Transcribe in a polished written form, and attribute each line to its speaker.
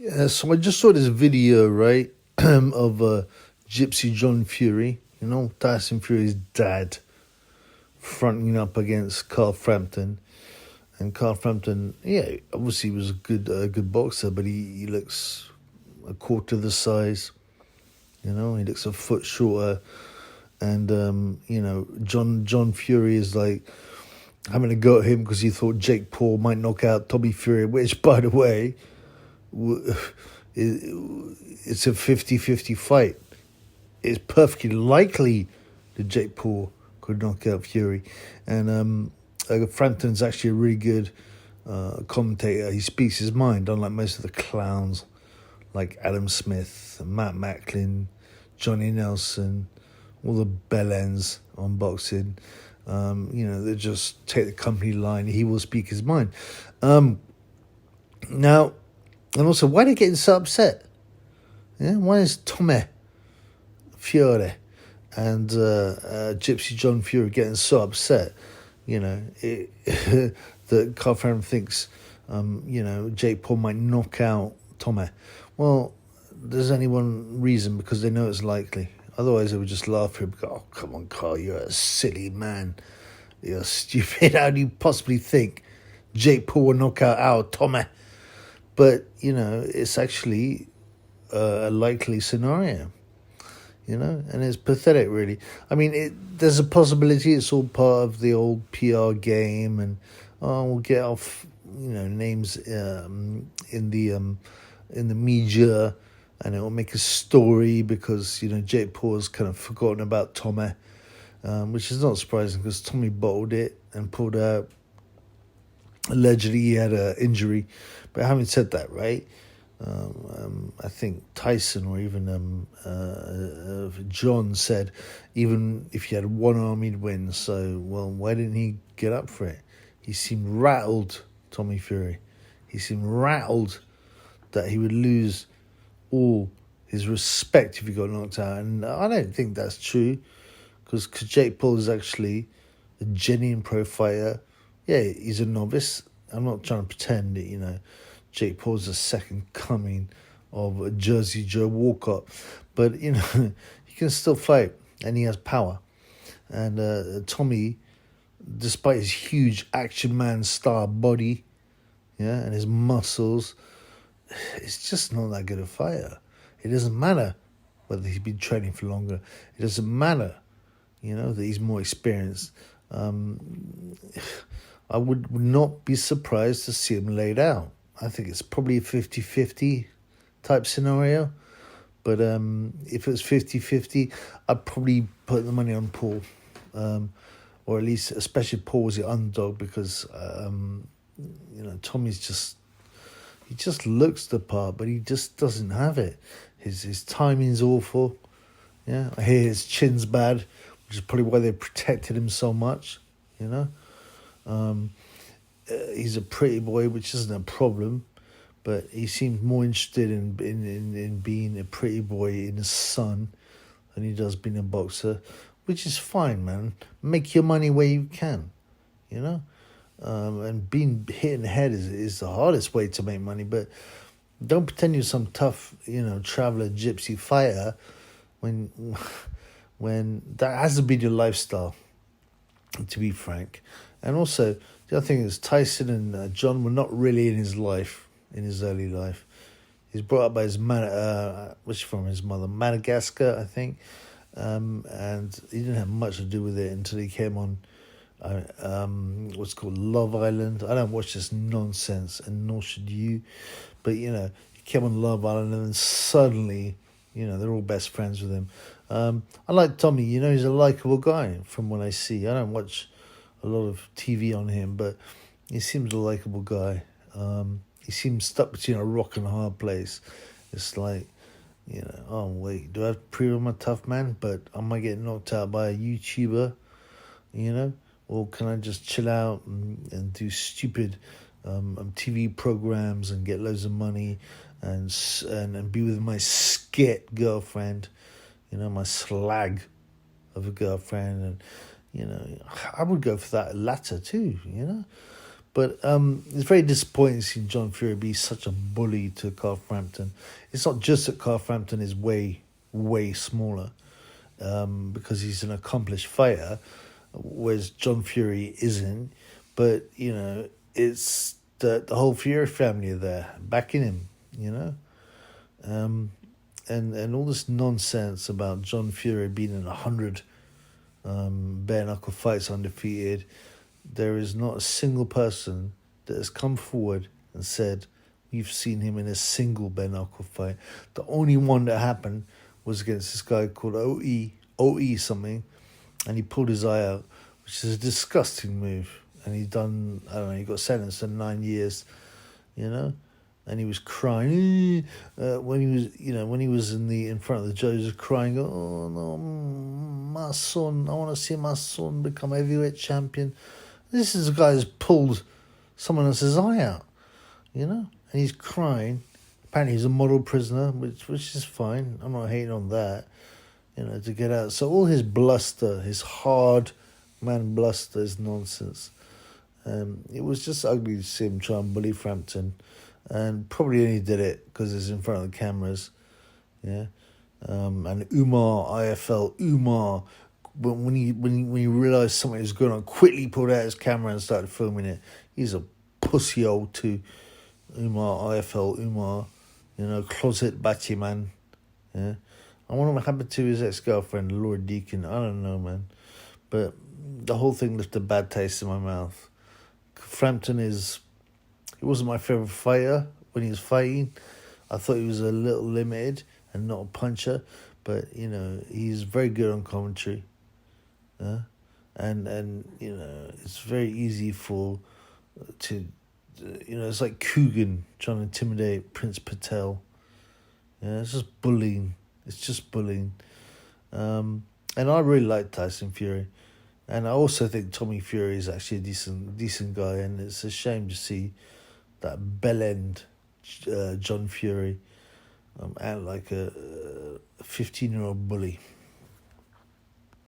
Speaker 1: So I just saw this video, right, of Gypsy John Fury, Tyson Fury's dad, fronting up against Carl Frampton. And Carl Frampton, yeah, obviously was a good boxer, but he looks a quarter the size. He looks a foot shorter. And, John Fury is like having a go at him because he thought Jake Paul might knock out Tommy Fury, which, by the way, it's a 50-50 fight. It's perfectly likely that Jake Paul could knock out Fury. And Frampton's actually a really good commentator. He speaks his mind, unlike most of the clowns like Adam Smith, Matt Macklin, Johnny Nelson, all the bellends on boxing. They just take the company line. He will speak his mind. Now, and also, why are they getting so upset? Yeah, why is Tommy Fury and Gypsy John Fury getting so upset? That Carl Frampton thinks, Jake Paul might knock out Tommy. Well, there's only one reason, because they know it's likely. Otherwise, they would just laugh at him and go, "Oh, come on, Carl, you're a silly man. You're stupid. How do you possibly think Jake Paul will knock out Tommy?" But, it's actually a likely scenario, and it's pathetic, really. I mean, there's a possibility it's all part of the old PR game, and we'll get off, names in the media, and it will make a story because, Jake Paul's kind of forgotten about Tommy, which is not surprising because Tommy bottled it and pulled out. Allegedly, he had an injury. But having said that, right, I think Tyson or even John said, even if he had one arm, he'd win. So, well, why didn't he get up for it? He seemed rattled, Tommy Fury. He seemed rattled that he would lose all his respect if he got knocked out. And I don't think that's true, because Jake Paul is actually a genuine pro fighter. Yeah, he's a novice. I'm not trying to pretend that, Jake Paul's the second coming of Jersey Joe Walcott. But, he can still fight, and he has power. And Tommy, despite his huge action man star body, and his muscles, it's just not that good a fighter. It doesn't matter whether he's been training for longer. It doesn't matter, that he's more experienced. I would not be surprised to see him laid out. I think it's probably a 50-50 type scenario. But if it was 50-50, I'd probably put the money on Paul. Or at least, especially Paul was the underdog, because, Tommy's he just looks the part, but he just doesn't have it. His timing's awful. Yeah, I hear his chin's bad, which is probably why they protected him so much, He's a pretty boy, which isn't a problem, but he seems more interested in being a pretty boy in the sun than he does being a boxer, which is fine, man. Make your money where you can, and being hit in the head is the hardest way to make money, but don't pretend you're some tough, traveler, gypsy fighter when that hasn't been your lifestyle, to be frank. And also, the other thing is Tyson and John were not really in his early life. He's brought up by his which from his mother, Madagascar, I think, and he didn't have much to do with it until he came on what's called Love Island. I don't watch this nonsense, and nor should you, but he came on Love Island, and then suddenly, they're all best friends with him. I like Tommy. He's a likable guy from what I see. I don't watch a lot of TV on him, but he seems a likable guy. He seems stuck between a rock and a hard place. It's like, oh wait, do I have to prove I'm a tough man, but I might get knocked out by a YouTuber, or can I just chill out and do stupid TV programs and get loads of money and be with my skit girlfriend, my slag of a girlfriend, and I would go for that latter too, But it's very disappointing seeing John Fury be such a bully to Carl Frampton. It's not just that Carl Frampton is way, way smaller, because he's an accomplished fighter, whereas John Fury isn't. But, you know, it's the whole Fury family are there, backing him, you know. And all this nonsense about John Fury being in 100 bare-knuckle fights undefeated. There is not a single person that has come forward and said, you've seen him in a single bare-knuckle fight. The only one that happened was against this guy called OE something, and he pulled his eye out, which is a disgusting move. And he got sentenced to 9 years, you know, and he was crying when he was in front of the judges, crying, oh no, my son, I want to see my son become heavyweight champion. This is a guy who's pulled someone else's eye out, you know, and he's crying. Apparently he's a model prisoner, which is fine. I'm not hating on that, you know, to get out. So all his bluster, his hard man bluster is nonsense. It was just ugly to see him try and bully Frampton, and probably only did it because it's in front of the cameras, yeah. And Umar, when he realised something was going on, quickly pulled out his camera and started filming it. He's a pussy old too. Umar, you know, closet batty man, yeah. I wonder what happened to his ex-girlfriend, Laura Deacon. I don't know, man. But the whole thing left a bad taste in my mouth. Frampton he wasn't my favourite fighter when he was fighting. I thought he was a little limited and not a puncher, but, you know, he's very good on commentary. And you know, it's very easy it's like Coogan trying to intimidate Prince Patel. Yeah, it's just bullying. And I really like Tyson Fury. And I also think Tommy Fury is actually a decent guy, and it's a shame to see that bell-end John Fury act like a 15-year-old bully.